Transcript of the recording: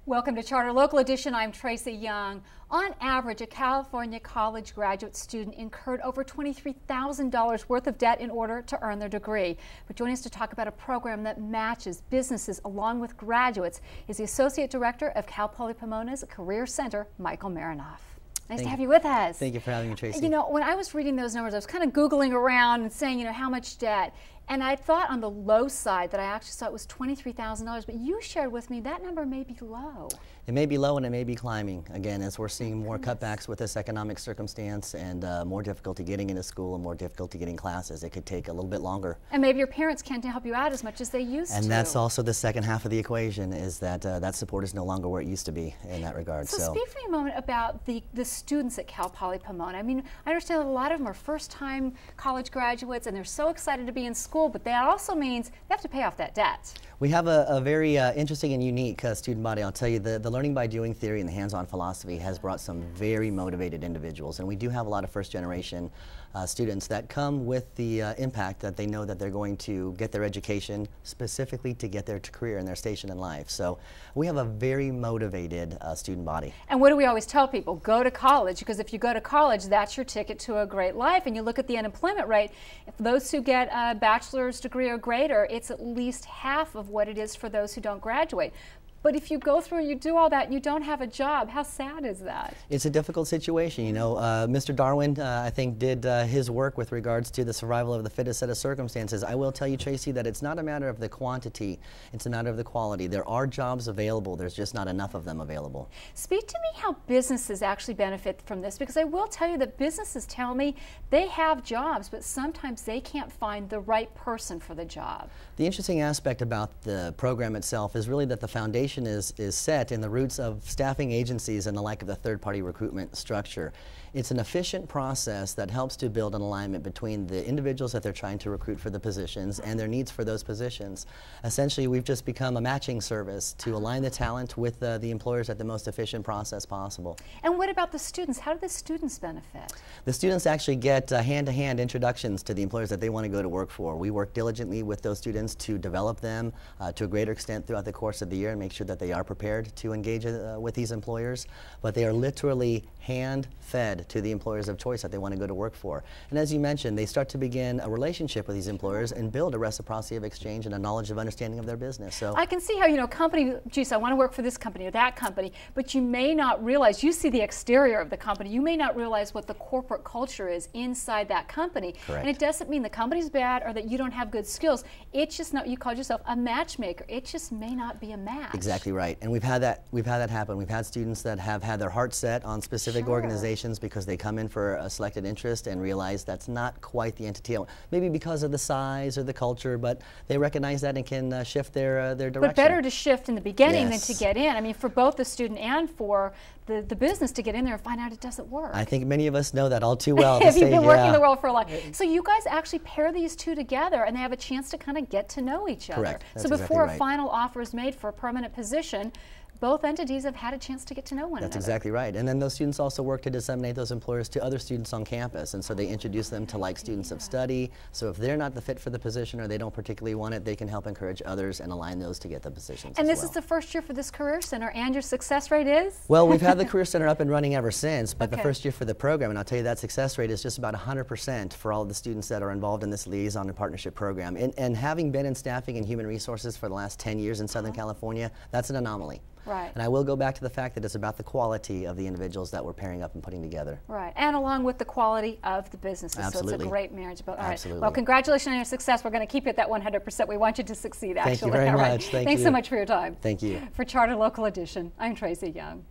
Welcome to Charter Local Edition. I'm Tracy Young. On average, a California college graduate student incurred over $23,000 worth of debt in order to earn their degree. But joining us to talk about a program that matches businesses along with graduates is the Associate Director of Cal Poly Pomona's Career Center, Michael Marinoff. Nice to have you with us. Thank you for having me, Tracy. You know, when I was reading those numbers, I was kind of Googling around and saying, you know, how much debt? And I thought on the low side that I actually saw it was $23,000, but you shared with me that number may be low. It may be low and it may be climbing, again, as we're seeing more cutbacks with this economic circumstance and more difficulty getting into school and more difficulty getting classes. It could take a little bit longer. And maybe your parents can't help you out as much as they used to. And that's also the second half of the equation, is that that support is no longer where it used to be in that regard. So speak for me a moment about the students at Cal Poly Pomona. I mean, I understand that a lot of them are first-time college graduates and they're so excited to be in school, but that also means they have to pay off that debt. We have a very interesting and unique student body. I'll tell you, the learning by doing theory and the hands-on philosophy has brought some very motivated individuals, and we do have a lot of first-generation students that come with the impact that they know that they're going to get their education specifically to get their career and their station in life. So we have a very motivated student body. And what do we always tell people? Go to college, because if you go to college, that's your ticket to a great life. And you look at the unemployment rate, if those who get a bachelor's degree or greater, it's at least half of what it is for those who don't graduate. But if you go through and you do all that and you don't have a job, how sad is that? It's a difficult situation. You know, Mr. Darwin, I think, did his work with regards to the survival of the fittest set of circumstances. I will tell you, Tracy, that it's not a matter of the quantity, it's a matter of the quality. There are jobs available, there's just not enough of them available. Speak to me how businesses actually benefit from this, because I will tell you that businesses tell me they have jobs, but sometimes they can't find the right person for the job. The interesting aspect about the program itself is really that the foundation is set in the roots of staffing agencies and the like of the third-party recruitment structure. It's an efficient process that helps to build an alignment between the individuals that they're trying to recruit for the positions and their needs for those positions. Essentially, we've just become a matching service to align the talent with the employers at the most efficient process possible. And what about the students? How do the students benefit? The students actually get hand-to-hand introductions to the employers that they want to go to work for. We work diligently with those students to develop them to a greater extent throughout the course of the year and make sure that they are prepared to engage with these employers, but they are literally hand-fed to the employers of choice that they want to go to work for. And as you mentioned, they start to begin a relationship with these employers and build a reciprocity of exchange and a knowledge of understanding of their business. So I can see how, you know, company, geez, I want to work for this company or that company, but you may not realize, you see the exterior of the company, you may not realize what the corporate culture is inside that company. Correct. And it doesn't mean the company's bad or that you don't have good skills. It's just not, you called yourself a matchmaker. It just may not be a match. Exactly right. And we've had that happen. We've had students that have had their hearts set on specific organizations because they come in for a selected interest and realize that's not quite the entity, maybe because of the size or the culture, but they recognize that and can shift their direction. But better to shift in the beginning than to get in. I mean, for both the student and for the business to get in there and find out it doesn't work. I think many of us know that all too well. If you've been working in the world for a while. So you guys actually pair these two together and they have a chance to kind of get to know each other. Correct. That's so before exactly right. a final offer is made for a permanent position, both entities have had a chance to get to know one another. That's exactly right. And then those students also work to disseminate those employers to other students on campus. And so they introduce them to like students of study. So if they're not the fit for the position or they don't particularly want it, they can help encourage others and align those to get the positions. And this is the first year for this Career Center, and your success rate is? Well, we've had the Career Center up and running ever since, but the first year for the program, and I'll tell you that success rate is just about 100% for all of the students that are involved in this liaison and partnership program. And having been in staffing and human resources for the last 10 years in Southern California, that's an anomaly. Right. And I will go back to the fact that it's about the quality of the individuals that we're pairing up and putting together. Right. And along with the quality of the businesses. Absolutely. So it's a great marriage. But, all right. Absolutely. Well, congratulations on your success. We're going to keep you at that 100%. We want you to succeed, actually. Thank you very much. Thanks so much for your time. Thank you. For Charter Local Edition, I'm Tracy Young.